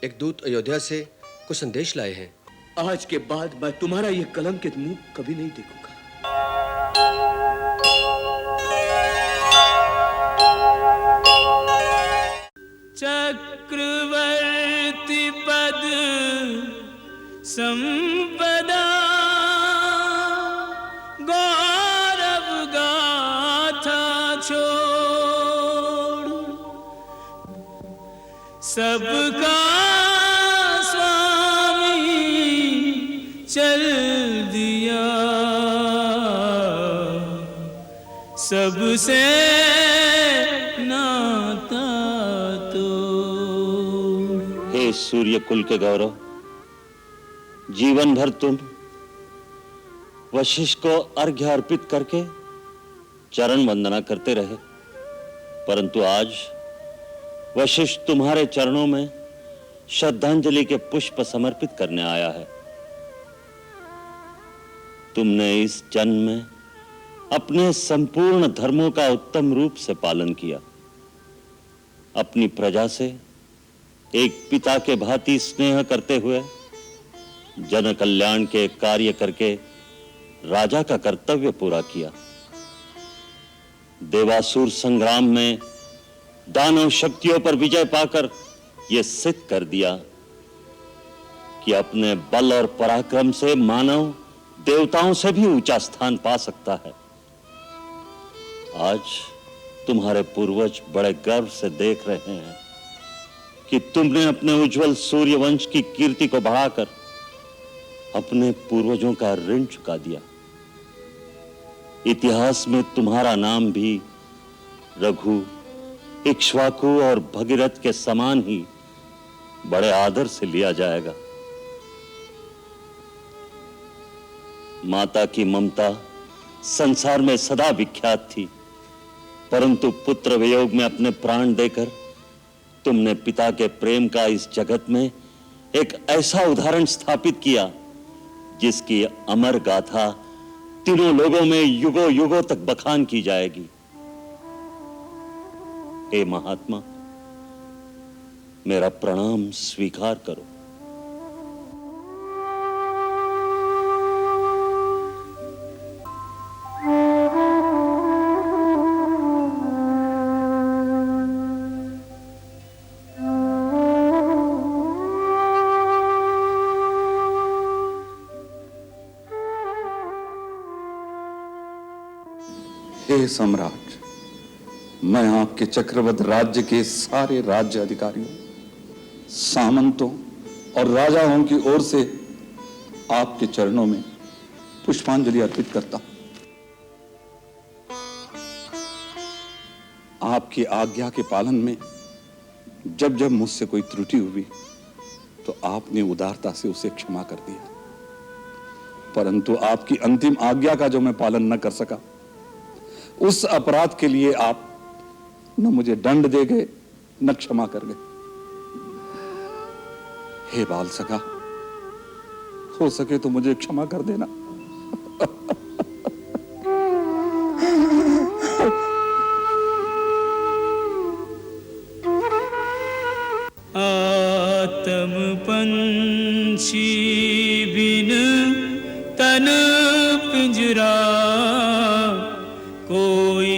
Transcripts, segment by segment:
एक दूत अयोध्या से कुछ संदेश लाए हैं। आज के बाद मैं तुम्हारा यह कलंकित मुंह कभी नहीं देखूंगा। चक्रवर्ती पद संपदा गौरव गाथा छोड़ सबका स्वामी चल दिया सबसे नाता तोड़। हे सूर्य कुल के गौरव, जीवन भर तुम वशिष्ठ को अर्घ्य अर्पित करके चरण वंदना करते रहे, परंतु आज वशिष्ठ तुम्हारे चरणों में श्रद्धांजलि के पुष्प समर्पित करने आया है। तुमने इस जन्म में अपने संपूर्ण धर्मों का उत्तम रूप से पालन किया, अपनी प्रजा से एक पिता के भांति स्नेह करते हुए जन कल्याण के कार्य करके राजा का कर्तव्य पूरा किया। देवासुर संग्राम में दानव शक्तियों पर विजय पाकर यह सिद्ध कर दिया कि अपने बल और पराक्रम से मानव देवताओं से भी ऊंचा स्थान पा सकता है। आज तुम्हारे पूर्वज बड़े गर्व से देख रहे हैं कि तुमने अपने उज्जवल सूर्य वंश की कीर्ति को बढ़ाकर अपने पूर्वजों का ऋण चुका दिया। इतिहास में तुम्हारा नाम भी रघु, इक्ष्वाकु और भगीरथ के समान ही बड़े आदर से लिया जाएगा। माता की ममता संसार में सदा विख्यात थी, परंतु पुत्र वियोग में अपने प्राण देकर तुमने पिता के प्रेम का इस जगत में एक ऐसा उदाहरण स्थापित किया जिसकी अमर गाथा तीनों लोगों में युगों युगों तक बखान की जाएगी। हे महात्मा, मेरा प्रणाम स्वीकार करो। हे सम्राट, मैं आपके चक्रवत राज्य के सारे राज्य अधिकारियों, सामंतों और राजाओं की ओर से आपके चरणों में पुष्पांजलि अर्पित करता हूं। आपकी आज्ञा के पालन में जब जब मुझसे कोई त्रुटि हुई तो आपने उदारता से उसे क्षमा कर दिया, परंतु आपकी अंतिम आज्ञा का जो मैं पालन न कर सका, उस अपराध के लिए आप न मुझे दंड दे गए न क्षमा कर गए। हे बाल सखा, हो सके तो मुझे क्षमा कर देना। आत्म पंछी बिन तन पिंजरा कोई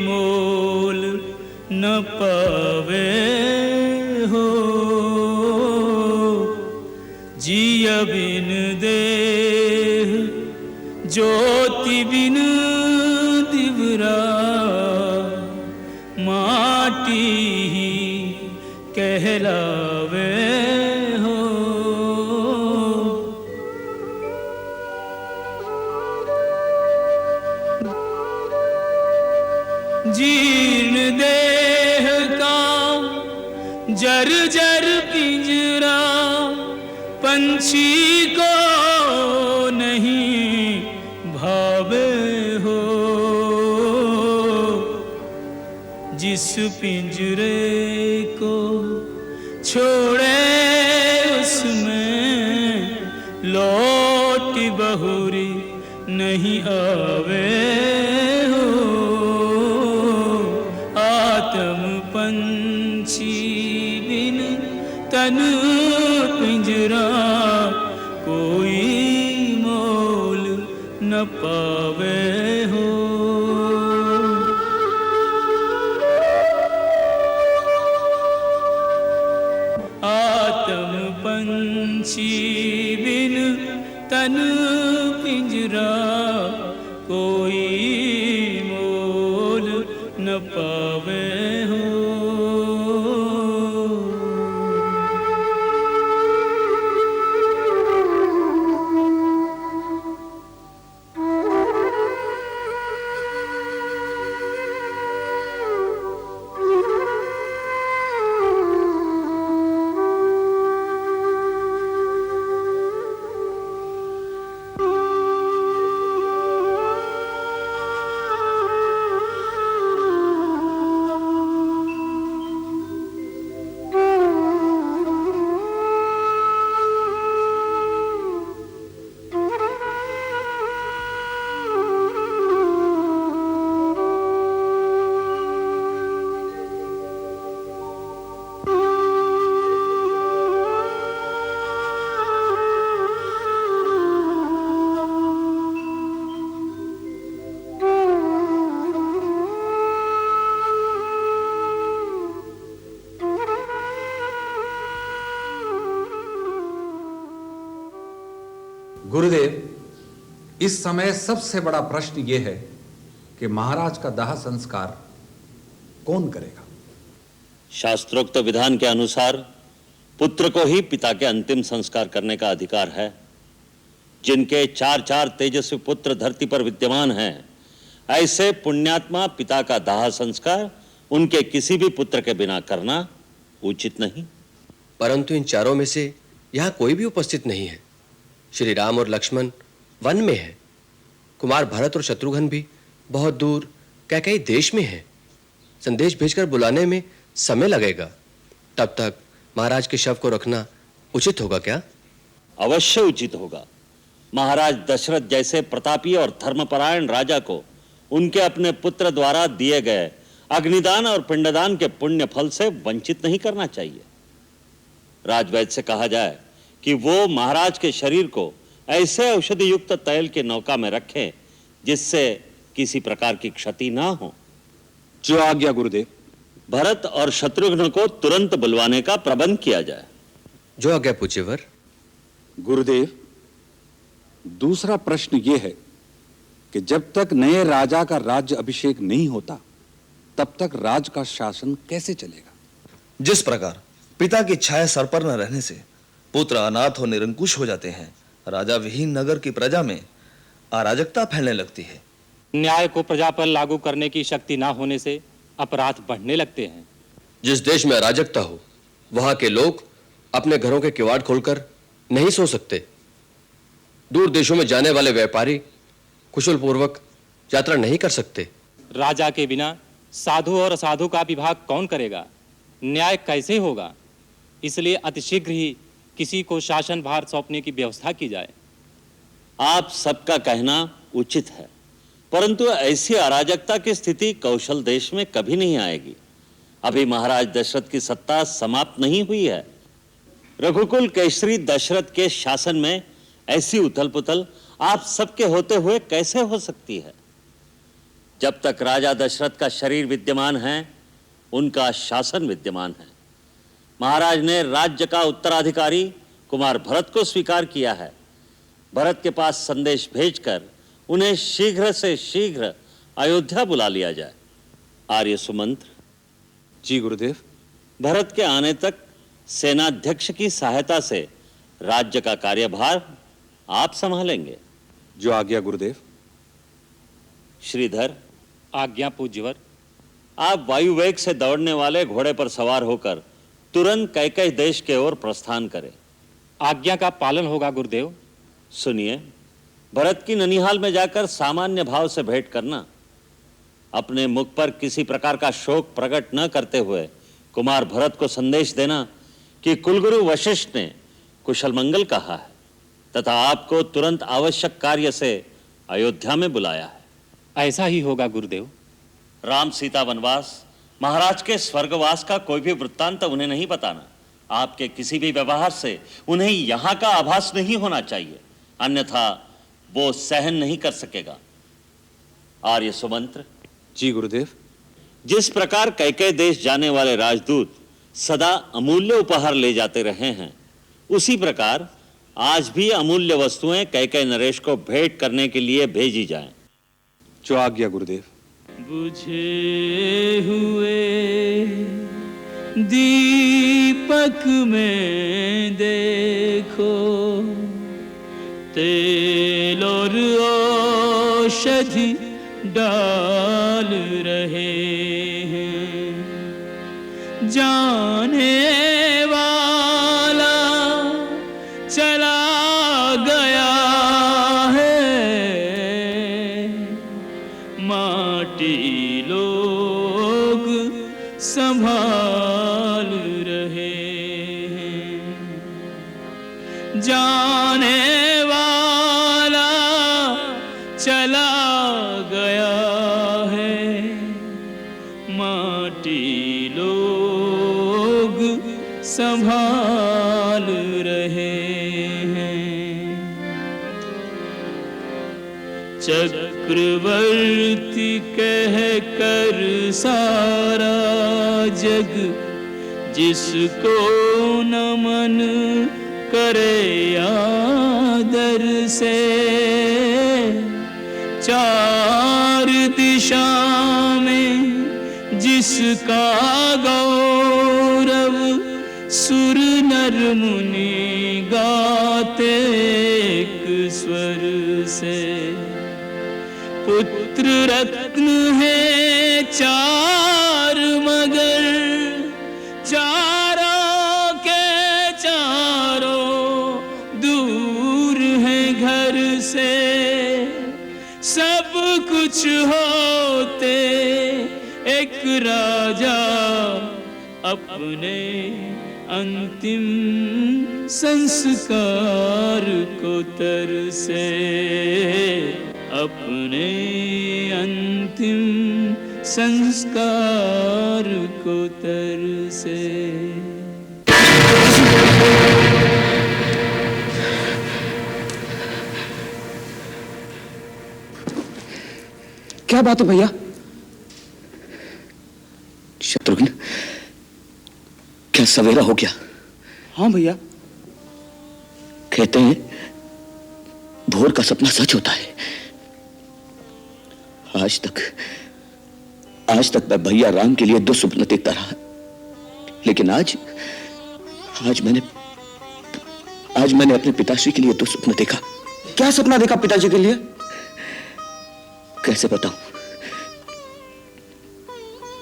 मोल न पावे हो, जिय बिन देह ज्योति बिन दिवरा माटी ही कहलावे हो। जीर्ण देह का जर जर पिंजरा पंछी को नहीं भावे हो, जिस पिंजरे को छोड़े उसमें लौट बहुरी नहीं आवे हो। आत्म पंछी बिन तन पिंजरा कोई मोल न पावे हो। आत्म पंछी बिन तन पिंजरा कोई मोल न पावे हो। गुरुदेव, इस समय सबसे बड़ा प्रश्न यह है कि महाराज का दाह संस्कार कौन करेगा? शास्त्रोक्त विधान के अनुसार पुत्र को ही पिता के अंतिम संस्कार करने का अधिकार है। जिनके 4 तेजस्वी पुत्र धरती पर विद्यमान हैं, ऐसे पुण्यात्मा पिता का दाह संस्कार उनके किसी भी पुत्र के बिना करना उचित नहीं। परंतु इन चारों में से यहाँ कोई भी उपस्थित नहीं है। श्री राम और लक्ष्मण वन में है। कुमार भरत और शत्रुघ्न भी बहुत दूर कई देश में हैं। संदेश भेजकर बुलाने में समय लगेगा। तब तक महाराज के शव को रखना उचित होगा क्या? अवश्य उचित होगा। महाराज दशरथ जैसे प्रतापी और धर्मपरायण राजा को उनके अपने पुत्र द्वारा दिए गए अग्निदान और पिंडदान के पुण्य फल से वंचित नहीं करना चाहिए। राजवैद्य से कहा जाए कि वो महाराज के शरीर को ऐसे औषधि युक्त तैल के नौका में रखें जिससे किसी प्रकार की क्षति ना हो। जो आज्ञा गुरुदेव। भरत और शत्रुघ्न को तुरंत बुलवाने का प्रबंध किया जाए। जो आज्ञा पूज्यवर। गुरुदेव, दूसरा प्रश्न यह है कि जब तक नए राजा का राज्य अभिषेक नहीं होता तब तक राज का शासन कैसे चलेगा? जिस प्रकार पिता की छाया सर पर न रहने से पुत्र अनाथ और निरंकुश हो जाते हैं, राजा विहीन नगर की प्रजा में अराजकता फैलने लगती है। न्याय को प्रजा पर लागू करने की शक्ति ना होने से अपराध बढ़ने लगते हैं। जिस देश में अराजकता हो, वहां के लोग अपने घरों के किवाड़ खोलकर नहीं सो सकते। दूर देशों में जाने वाले व्यापारी कुशल पूर्वक यात्रा नहीं कर सकते। राजा के बिना साधु और असाधु का विभाग कौन करेगा? न्याय कैसे होगा? इसलिए अतिशीघ्र ही किसी को शासन भार सौंपने की व्यवस्था की जाए। आप सबका कहना उचित है, परंतु ऐसी अराजकता की स्थिति कौशल देश में कभी नहीं आएगी। अभी महाराज दशरथ की सत्ता समाप्त नहीं हुई है। रघुकुल केसरी दशरथ के शासन में ऐसी उथल पुथल आप सबके होते हुए कैसे हो सकती है? जब तक राजा दशरथ का शरीर विद्यमान है, उनका शासन विद्यमान है। महाराज ने राज्य का उत्तराधिकारी कुमार भरत को स्वीकार किया है। भरत के पास संदेश भेजकर उन्हें शीघ्र से शीघ्र अयोध्या बुला लिया जाए। आर्य सुमंत्र। जी गुरुदेव। भरत के आने तक सेनाध्यक्ष की सहायता से राज्य का कार्यभार आप संभालेंगे। जो आज्ञा गुरुदेव। श्रीधर। आज्ञा पूज्यवर। आप वायुवेग से दौड़ने वाले घोड़े पर सवार होकर तुरंत कैकेय देश के ओर प्रस्थान करें। आज्ञा का पालन होगा गुरुदेव। सुनिए, भरत की ननिहाल में जाकर सामान्य भाव से भेंट करना। अपने मुख पर किसी प्रकार का शोक प्रकट न करते हुए कुमार भरत को संदेश देना कि कुलगुरु वशिष्ठ ने कुशल मंगल कहा है तथा आपको तुरंत आवश्यक कार्य से अयोध्या में बुलाया है। ऐसा ही होगा गुरुदेव। राम सीता वनवास, महाराज के स्वर्गवास का कोई भी वृत्तांत उन्हें नहीं बताना। आपके किसी भी व्यवहार से उन्हें यहां का आभास नहीं होना चाहिए, अन्यथा वो सहन नहीं कर सकेगा। आर्य सुमंत्र। जी गुरुदेव। जिस प्रकार कैकेय देश जाने वाले राजदूत सदा अमूल्य उपहार ले जाते रहे हैं, उसी प्रकार आज भी अमूल्य वस्तुएं कैकेय नरेश को भेंट करने के लिए भेजी जाएं। जो आज्ञा गुरुदेव। बुझे हुए दीपक में देखो तेल और औषधि डाल रहे हैं, जाने वाला चला गया है, माटी लोग संभाल रहे हैं, जाने वाला चला गया है, माटी लोग संभाल रहे हैं। चक्रवर्ती कह कर सारा जग जिसको नमन करे आदर से, चार दिशा में जिसका गौरव सुर नर मुनि गाते एक स्वर से। पुत्र रत्न है चार मगर चारों के चारों दूर हैं घर से, सब कुछ होते एक राजा अपने अंतिम संस्कार को तरसे, अपने अंतिम संस्कार को तरसे। क्या बात है भैया? शत्रुघ्न, क्या सवेरा हो गया? हाँ भैया। कहते हैं भोर का सपना सच होता है। आज तक मैं भैया राम के लिए दो सपने देखता रहा, लेकिन आज मैंने अपने पिताश्री के लिए दो सपने देखा। क्या सपना देखा पिताजी के लिए? कैसे बताऊं?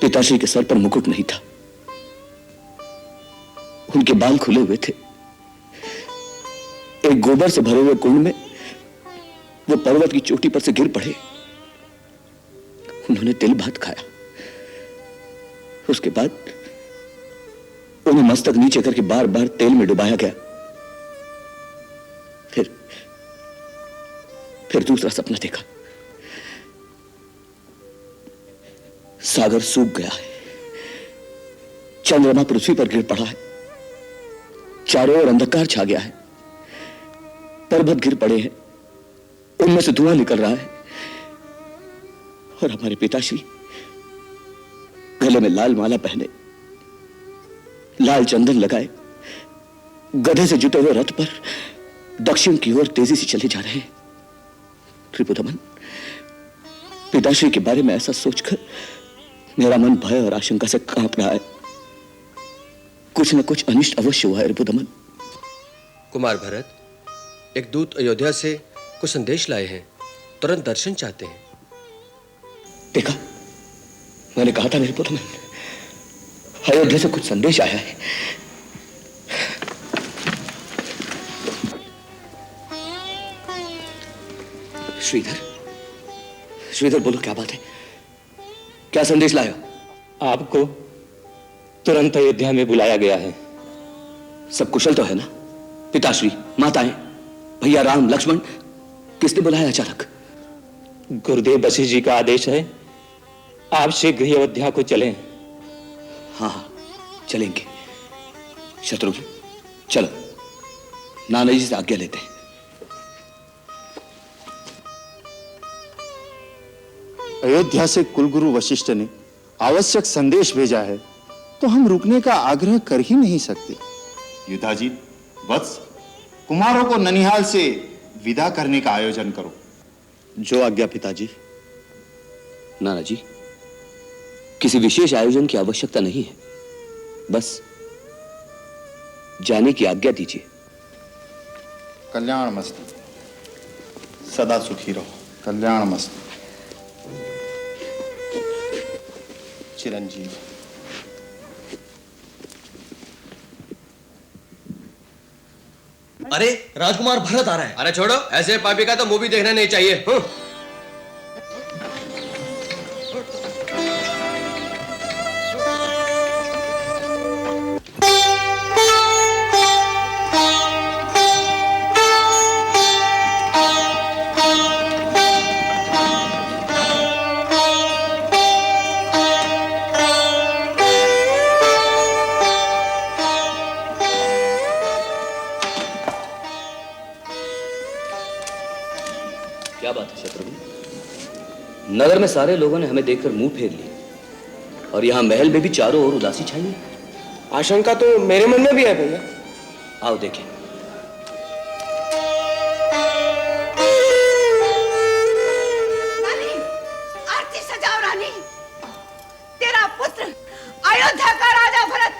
पिताश्री के सर पर मुकुट नहीं था, उनके बाल खुले हुए थे। एक गोबर से भरे हुए कुंड में वो पर्वत की चोटी पर से गिर पड़े। उन्होंने तिल भात खाया, उसके बाद उन्हें मस्तक नीचे करके बार बार तेल में डुबाया गया। फिर दूसरा सपना देखा। सागर सूख गया है, चंद्रमा पृथ्वी पर गिर पड़ा है, चारों ओर अंधकार छा गया है, पर्वत गिर पड़े हैं, उनमें से धुआं निकल रहा है, और हमारे पिताश्री गले में लाल माला पहने, लाल चंदन लगाए, गधे से जुटे हुए रथ पर दक्षिण की ओर तेजी से चले जा रहे हैं। त्रिपुदमन, पिताश्री के बारे में ऐसा सोचकर मेरा मन भय और आशंका से कांप रहा है। कुछ न कुछ अनिष्ट अवश्य हुआ है रिपुदमन। कुमार भरत, एक दूत अयोध्या से कुछ संदेश लाए हैं, तुरंत दर्शन चाहते हैं। देखा, मैंने कहा था रिपुदमन, अयोध्या से कुछ संदेश आया है। श्रीधर बोलो, क्या बात है? क्या संदेश लाया? आपको तुरंत अयोध्या में बुलाया गया है। सब कुशल तो है ना? पिताश्री, माताएं, भैया राम, लक्ष्मण, किसने बुलाया अचानक? गुरुदेव वशिष्ठ जी का आदेश है, आप शीघ्र ही अयोध्या को चलें। हाँ, चलेंगे। शत्रुघ्न, चलो नाना जी से आज्ञा लेते हैं। अयोध्या से कुलगुरु वशिष्ठ ने आवश्यक संदेश भेजा है, तो हम रुकने का आग्रह कर ही नहीं सकते। युधाजी, वत्स, कुमारों को ननिहाल से विदा करने का आयोजन करो। जो आज्ञा पिताजी। नाना जी, किसी विशेष आयोजन की आवश्यकता नहीं है, बस जाने की आज्ञा दीजिए। कल्याण मस्तु। सदा सुखी रहो। कल्याण मस्तु। चिरंजीव। अरे राजकुमार भरत आ रहा है। अरे छोड़ो, ऐसे पापी का तो मूवी देखना नहीं चाहिए। क्या बात है शत्रुघ्न? नगर में सारे लोगों ने हमें देखकर मुंह फेर लिया और यहां महल में भी चारों ओर उदासी छाई है। आशंका तो मेरे मन में भी है भैया। आओ देखें। रानी, आरती सजाओ रानी। तेरा पुत्र अयोध्या का राजा भरत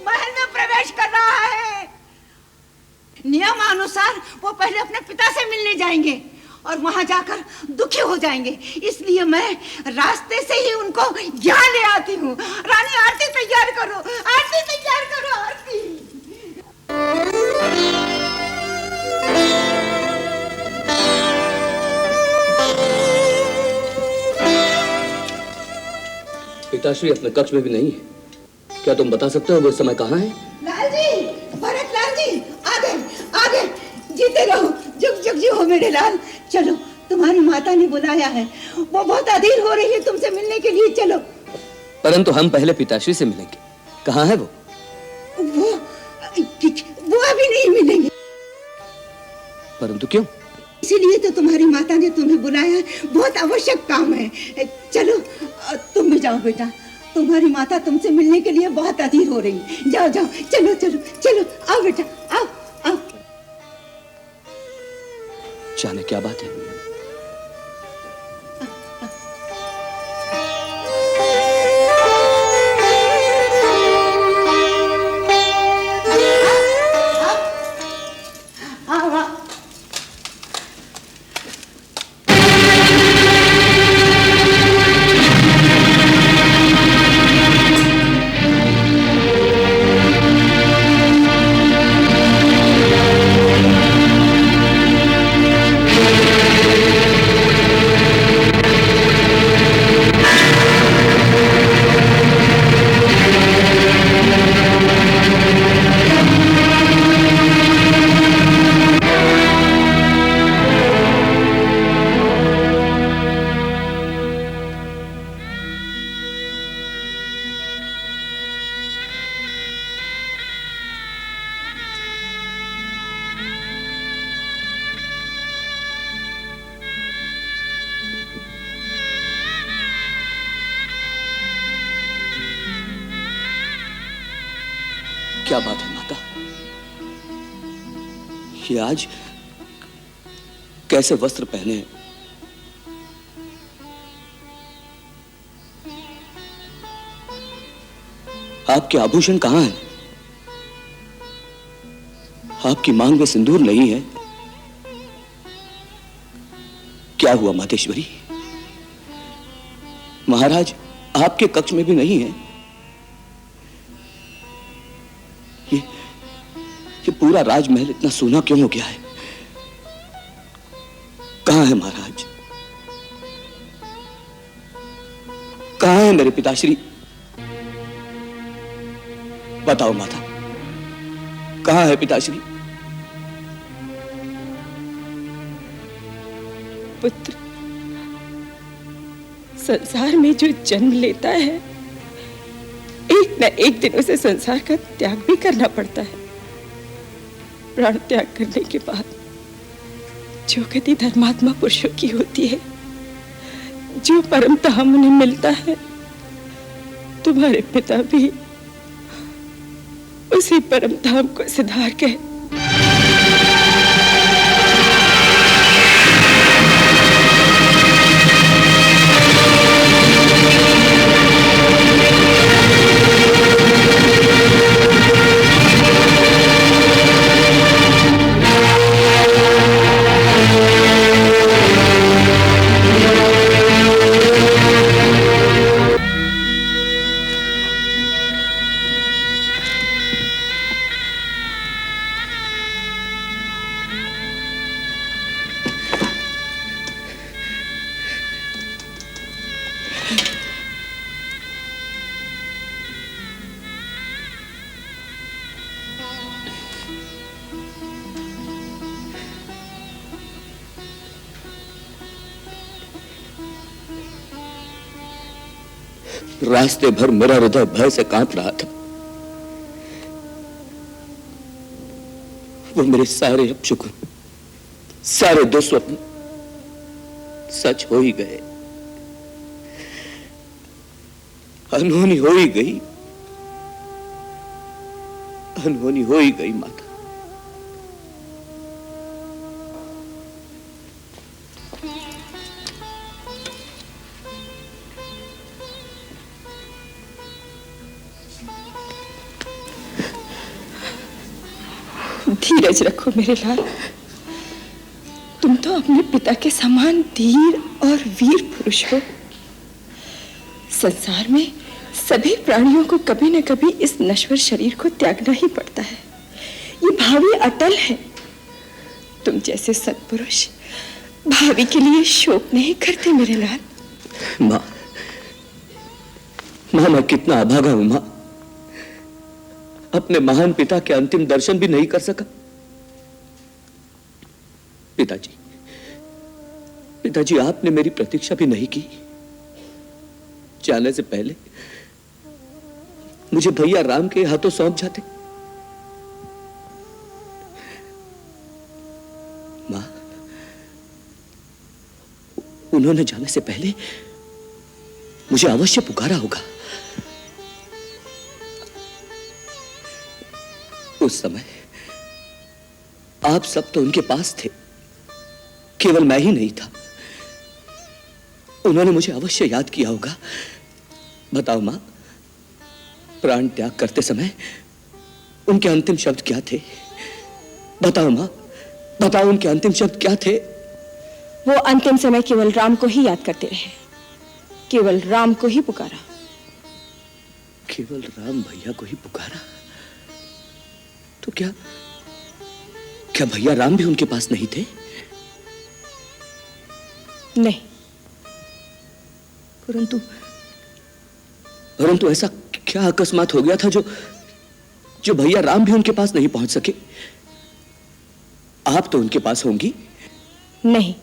महल में प्रवेश कर रहा है। नियमानुसार वो पहले अपने पिता से मिलने जाएंगे और वहां जाकर दुखी हो जाएंगे, इसलिए मैं रास्ते से ही उनको यहाँ ले आती हूँ। रानी, आरती तैयार करो, आरती तैयार करो, आरती। पिताश्री अपने कक्ष में भी नहीं है, क्या तुम बता सकते हो वो इस समय कहाँ है? लाल जी, भरत लाल जी, आगे आगे, जीते रहो, जुग जुग जी हो मेरे लाल। चलो, तुम्हारी माता ने बुलाया है, वो बहुत अधीर हो रही है तुमसे मिलने के लिए, चलो। परंतु हम पहले पिताश्री से मिलेंगे, कहाँ है वो अभी नहीं मिलेंगे। परंतु क्यों? इसीलिए तो तुम्हारी माता ने तुम्हें बुलाया है, बहुत आवश्यक काम है। चलो, तुम भी जाओ बेटा, तुम्हारी माता तुमसे मिलने के लिए बहुत अधीर हो रही है। जाओ जाओ, चलो चलो चलो, आओ बेटा, आओ आओ। जाने क्या बात है? क्या बात है माता? ये आज कैसे वस्त्र पहने हैं? आपके आभूषण कहां हैं? आपकी मांग में सिंदूर नहीं है। क्या हुआ मातेश्वरी? महाराज आपके कक्ष में भी नहीं है। ये पूरा राजमहल इतना सूना क्यों हो गया है? कहां है महाराज? कहां है मेरे पिताश्री? बताओ माता, कहां है पिताश्री? पुत्र, संसार में जो जन्म लेता है, एक न एक दिन उसे संसार का त्याग भी करना पड़ता है। प्राण त्याग करने के बाद जो गति धर्मात्मा पुरुषों की होती है, जो परम धाम उन्हें मिलता है, तुम्हारे पिता भी उसी परम धाम को सिधार गए। रास्ते भर मेरा हृदय भय से कांप रहा था। वो मेरे सारे अपशकुन, सारे दुस्वप्न सच हो ही गए, अनहोनी हो ही गई, अनहोनी हो ही गई माता। धीरज रखो मेरे लाल, तुम तो अपने पिता के समान धीर और वीर पुरुष हो। संसार में सभी प्राणियों को कभी न कभी इस नश्वर शरीर को त्यागना ही पड़ता है। ये भावी अटल है। तुम जैसे सत्पुरुष भावी के लिए शोक नहीं करते मेरे लाल। माँ, मैं कितना अभागा हूं माँ। अपने महान पिता के अंतिम दर्शन भी नहीं कर सका। पिताजी, आपने मेरी प्रतीक्षा भी नहीं की। जाने से पहले मुझे भैया राम के हाथों सौंप जाते। मां, उन्होंने जाने से पहले मुझे अवश्य पुकारा होगा। उस समय आप सब तो उनके पास थे, केवल मैं ही नहीं था। उन्होंने मुझे अवश्य याद किया होगा। बताओ मां, प्राण त्याग करते समय उनके अंतिम शब्द क्या थे? बताओ मां, बताओ उनके अंतिम शब्द क्या थे? वो अंतिम समय केवल राम को ही याद करते रहे, केवल राम को ही पुकारा। केवल राम भैया को ही पुकारा? तो क्या भैया राम भी उनके पास नहीं थे? नहीं। परंतु ऐसा क्या अकस्मात हो गया था जो भैया राम भी उनके पास नहीं पहुंच सके? आप तो उनके पास होंगी। नहीं,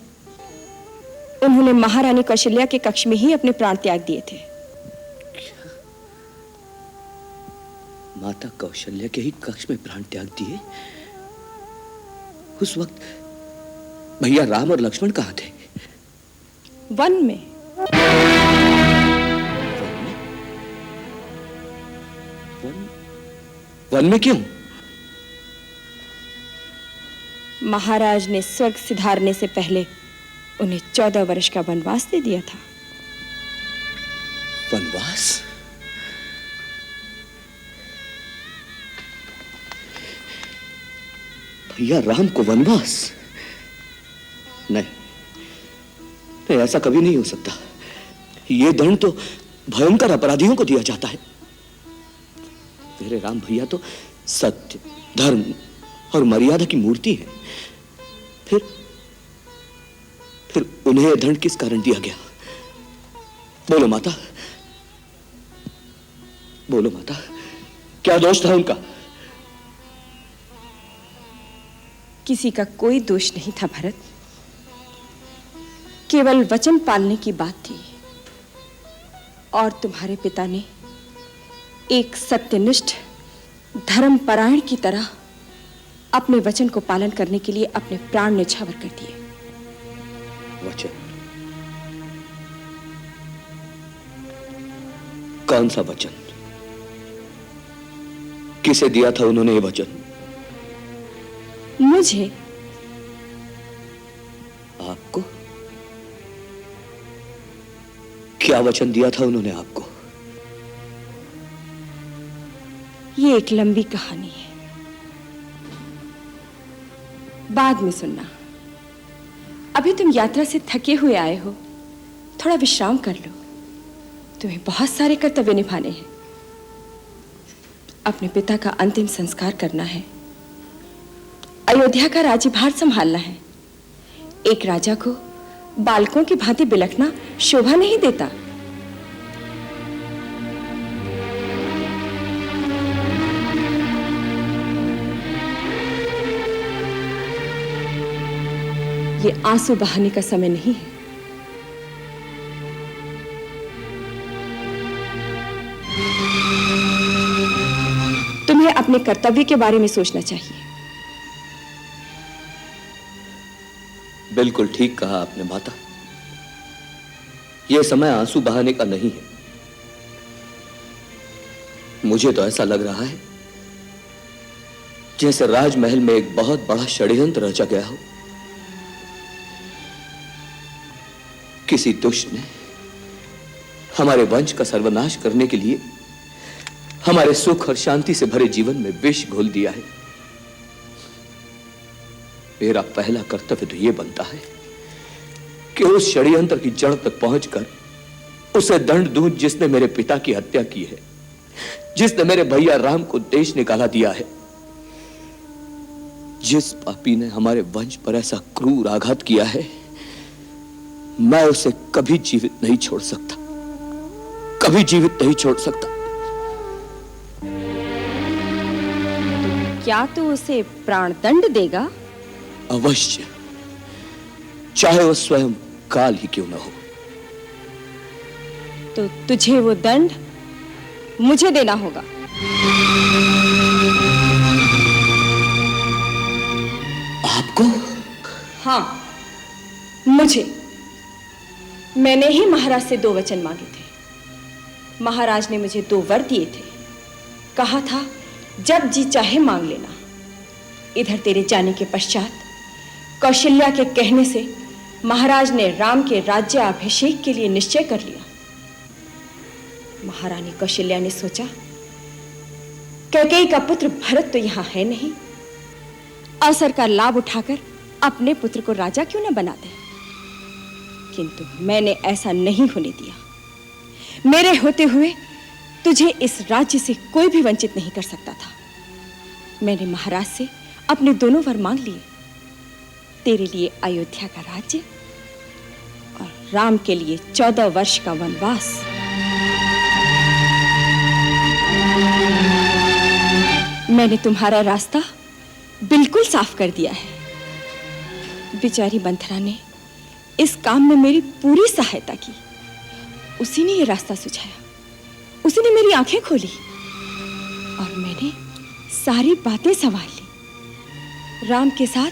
उन्होंने महारानी कौशल्या के कक्ष में ही अपने प्राण त्याग दिए थे। माता कौशल्या के ही कक्ष में प्राण त्याग दिए? उस वक्त भैया राम और लक्ष्मण कहां थे? वन में। वन में क्यों? महाराज ने स्वर्ग सिधारने से पहले उन्हें 14 वर्ष का वनवास दे दिया था। वनवास? भैया राम को वनवास? नहीं, ऐसा कभी नहीं हो सकता। यह दंड तो भयंकर अपराधियों को दिया जाता है। मेरे राम भैया तो सत्य, धर्म और मर्यादा की मूर्ति है। फिर उन्हें यह दंड किस कारण दिया गया? बोलो माता, बोलो माता, क्या दोष था उनका? किसी का कोई दोष नहीं था भरत, केवल वचन पालने की बात थी। और तुम्हारे पिता ने एक सत्यनिष्ठ धर्मपरायण की तरह अपने वचन को पालन करने के लिए अपने प्राण न्यौछावर कर दिए। वचन? कौन सा वचन? किसे दिया था उन्होंने ये वचन? मुझे। आपको? क्या वचन दिया था उन्होंने आपको? ये एक लंबी कहानी है, बाद में सुनना। अभी तुम यात्रा से थके हुए आए हो, थोड़ा विश्राम कर लो। तुम्हें बहुत सारे कर्तव्य निभाने हैं। अपने पिता का अंतिम संस्कार करना है, अयोध्या का राज्यभार संभालना है। एक राजा को बालकों की भांति बिलखना शोभा नहीं देता। ये आंसू बहाने का समय नहीं है। तुम्हें अपने कर्तव्य के बारे में सोचना चाहिए। बिल्कुल ठीक कहा आपने माता। यह समय आंसू बहाने का नहीं है। मुझे तो ऐसा लग रहा है जैसे राजमहल में एक बहुत बड़ा षड्यंत्र रचा गया हो। किसी दुष्ट ने हमारे वंश का सर्वनाश करने के लिए हमारे सुख और शांति से भरे जीवन में विष घोल दिया है। मेरा पहला कर्तव्य तो यह बनता है कि उस षड्यंत्र की जड़ तक पहुंचकर उसे दंड दूं जिसने मेरे पिता की हत्या की है, जिसने मेरे भैया राम को देश निकाला दिया है, जिस पापी ने हमारे वंश पर ऐसा क्रूर आघात किया है। मैं उसे कभी जीवित नहीं छोड़ सकता, कभी जीवित नहीं छोड़ सकता। क्या तू उसे प्राणदंड देगा? अवश्य, चाहे वो स्वयं काल ही क्यों न हो। तो तुझे वो दंड मुझे देना होगा। आपको? हाँ, मुझे। मैंने ही महाराज से 2 वचन मांगे थे। महाराज ने मुझे 2 वर दिए थे। कहा था जब जी चाहे मांग लेना। इधर तेरे जाने के पश्चात कौशल्या के कहने से महाराज ने राम के राज्याभिषेक के लिए निश्चय कर लिया। महारानी कौशल्या ने सोचा, कैकेयी का पुत्र भरत तो यहां है नहीं, अवसर का लाभ उठाकर अपने पुत्र को राजा क्यों न बना दे। किंतु मैंने ऐसा नहीं होने दिया। मेरे होते हुए तुझे इस राज्य से कोई भी वंचित नहीं कर सकता था। मैंने महाराज से अपने दोनों वर मांग लिए। तेरे लिए अयोध्या का राज्य और राम के लिए 14 वर्ष का वनवास। मैंने तुम्हारा रास्ता बिल्कुल साफ कर दिया है। बेचारी मंथरा ने इस काम में मेरी पूरी सहायता की। उसी ने ये रास्ता सुझाया, उसी ने मेरी आंखें खोली और मैंने सारी बातें संभाल ली। राम के साथ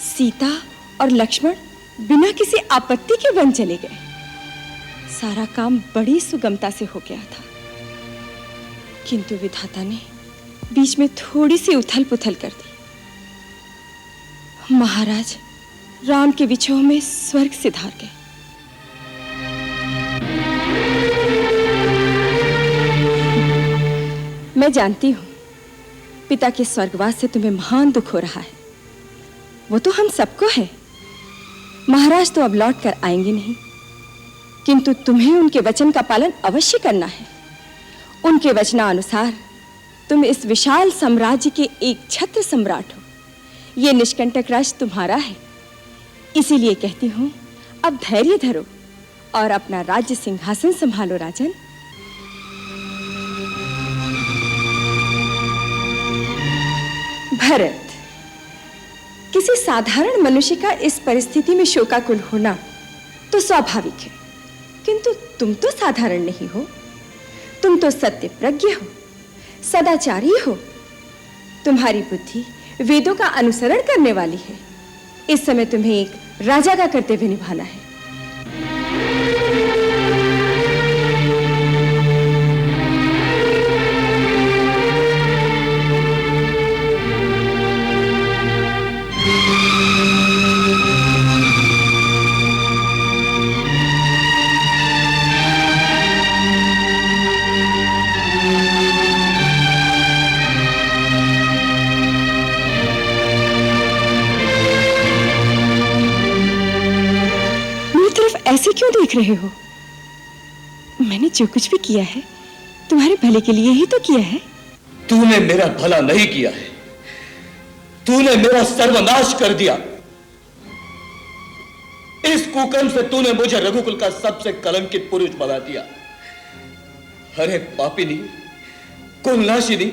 सीता और लक्ष्मण बिना किसी आपत्ति के वन चले गए। सारा काम बड़ी सुगमता से हो गया था, किंतु विधाता ने बीच में थोड़ी सी उथल पुथल कर दी। महाराज राम के विछोह में स्वर्ग सिधार गए। मैं जानती हूं पिता के स्वर्गवास से तुम्हें महान दुख हो रहा है। वो तो हम सबको है। महाराज तो अब लौट कर आएंगे नहीं, किंतु तुम्हें उनके वचन का पालन अवश्य करना है। उनके वचनानुसार तुम इस विशाल साम्राज्य के एक छत्र सम्राट हो। यह निष्कंटक राज्य तुम्हारा है। इसीलिए कहती हूं, अब धैर्य धरो और अपना राज्य सिंहासन संभालो राजन। भरत, किसी साधारण मनुष्य का इस परिस्थिति में शोकाकुल होना तो स्वाभाविक है, किंतु तुम तो साधारण नहीं हो। तुम तो सत्य प्रज्ञ हो। सदाचारी हो। तुम्हारी बुद्धि वेदों का अनुसरण करने वाली है। इस समय तुम्हें एक राजा का कर्तव्य निभाना है। ऐसे क्यों देख रहे हो? मैंने जो कुछ भी किया है तुम्हारे भले के लिए ही तो किया है। तूने मेरा भला नहीं किया है, तूने मेरा सर्वनाश कर दिया। इस कुकर्म से तूने मुझे रघुकुल का सबसे कलंकित पुरुष बना दिया। अरे पापिनी, कुलनाशिनी,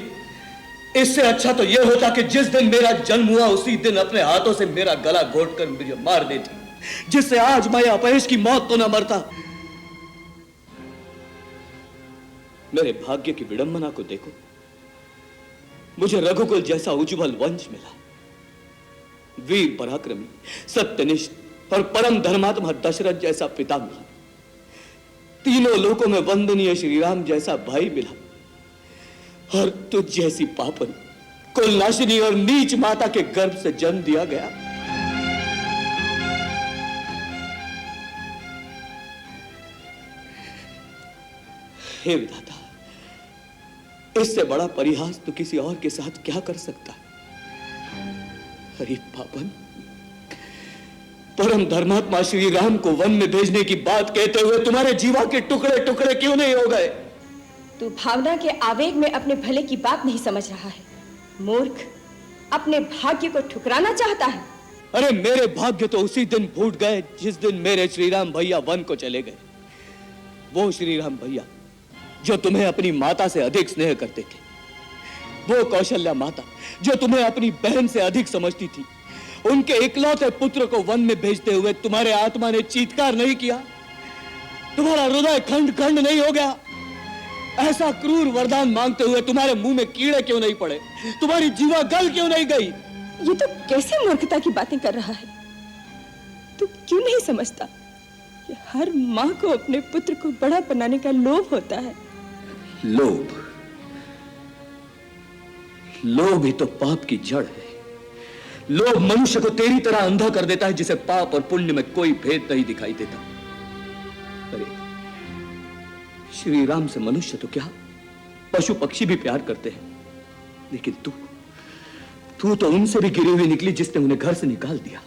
इससे अच्छा तो यह होता कि जिस दिन मेरा जन्म हुआ उसी दिन अपने हाथों से मेरा गला घोटकर मुझे मार देती, जिससे आज मैं अपयश की मौत तो न मरता। मेरे भाग्य की विडंबना को देखो, मुझे रघुकुल जैसा उज्जवल वंश मिला। वीर पराक्रमी, सत्यनिष्ठ और परम धर्मात्मा दशरथ जैसा पिता मिला। तीनों लोकों में वंदनीय श्री राम जैसा भाई मिला। और तुझ जैसी पापन, कुलनाशिनी और नीच माता के गर्भ से जन्म दिया गया। हे विधाता, इससे बड़ा परिहास तो किसी और के साथ क्या कर सकता है। अरे पापन, परम धर्मात्मा श्री राम को वन में भेजने की बात कहते हुए तुम्हारे जीवा के टुकड़े टुकड़े क्यों नहीं हो गए? तू भावना के आवेग में अपने भले की बात नहीं समझ रहा है। मूर्ख, अपने भाग्य को ठुकराना चाहता है। अरे मेरे भाग्य तो उसी दिन फूट गए जिस दिन मेरे श्री राम भैया वन को चले गए। वो श्री राम भैया जो तुम्हें अपनी माता से अधिक स्नेह करते थे, वो कौशल्या माता जो तुम्हें अपनी बहन से अधिक समझती थी, उनके इकलौते पुत्र को वन में भेजते हुए तुम्हारे आत्मा ने चीत्कार नहीं किया? तुम्हारा हृदय खंड खंड नहीं हो गया? ऐसा क्रूर वरदान मांगते हुए तुम्हारे मुंह में कीड़े क्यों नहीं पड़े? तुम्हारी जीवा गल क्यों नहीं गई? ये तो कैसे मूर्खता की बातें कर रहा है। तू क्यों नहीं समझता कि हर माँ को अपने पुत्र को बड़ा बनाने का लोभ होता है। लोभ, लोभ ही तो पाप की जड़ है। लोभ मनुष्य को तेरी तरह अंधा कर देता है जिसे पाप और पुण्य में कोई भेद नहीं दिखाई देता। अरे श्री राम से मनुष्य तो क्या, पशु पक्षी भी प्यार करते हैं, लेकिन तू तो उनसे भी गिरी हुई निकली जिसने उन्हें घर से निकाल दिया।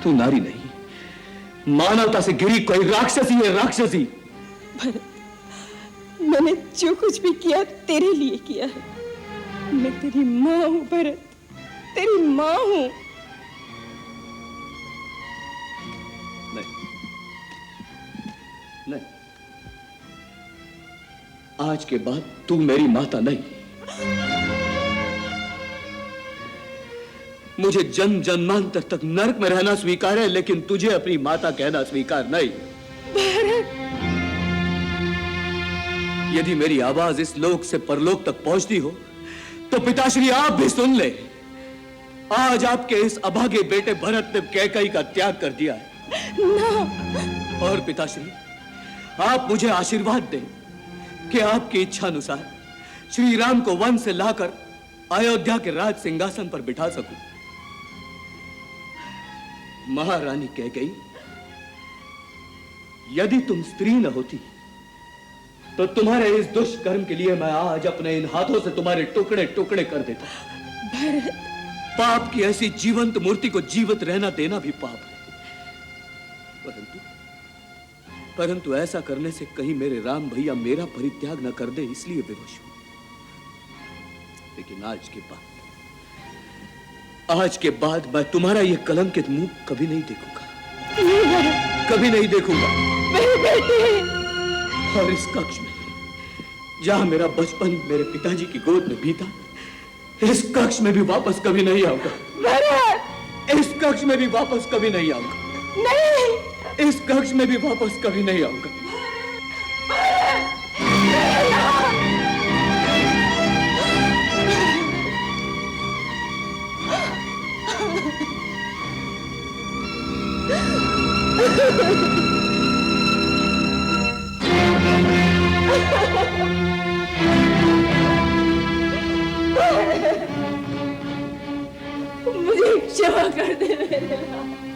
तू नारी नहीं, मानवता से गिरी कोई राक्षसी है, राक्षसी। भरत, मैंने जो कुछ भी किया तेरे लिए किया है। मैं तेरी माँ हूं भरत, तेरी माँ हूं। नहीं, आज के बाद तू मेरी माता नहीं। मुझे जन्म जन्मांतर तक नरक में रहना स्वीकार है, लेकिन तुझे अपनी माता कहना स्वीकार नहीं। भरत, यदि मेरी आवाज इस लोक से परलोक तक पहुंचती हो तो पिताश्री आप भी सुन ले। आज आपके इस अभागे बेटे भरत ने कैकेयी का त्याग कर दिया है। ना। और पिताश्री, आप मुझे आशीर्वाद दें कि आपकी इच्छा अनुसार श्री राम को वन से लाकर अयोध्या के राज सिंहासन पर बिठा सकूं। महारानी कैकेयी, यदि तुम स्त्री न होती तो तुम्हारे इस दुष्कर्म के लिए मैं आज अपने इन हाथों से तुम्हारे टुकड़े टुकड़े कर देता। भरत, पाप की ऐसी जीवंत मूर्ति को जीवित रहना देना भी पाप है। परंतु ऐसा करने से कहीं मेरे राम भैया मेरा परित्याग न कर दे, इसलिए विवश हूं। लेकिन आज के बाद मैं तुम्हारा यह कलंकित मुंह कभी नहीं देखूंगा, कभी नहीं देखूंगा। मेरे बेटे। और इस कक्ष में जहां मेरा बचपन मेरे पिताजी की गोद में बीता, इस कक्ष में भी वापस कभी नहीं आऊंगा। भरत, इस कक्ष में भी वापस कभी नहीं आऊंगा। नहीं, इस कक्ष में भी वापस कभी नहीं आऊंगा। भरत। मुझे क्षमा कर दे मेरे लाल।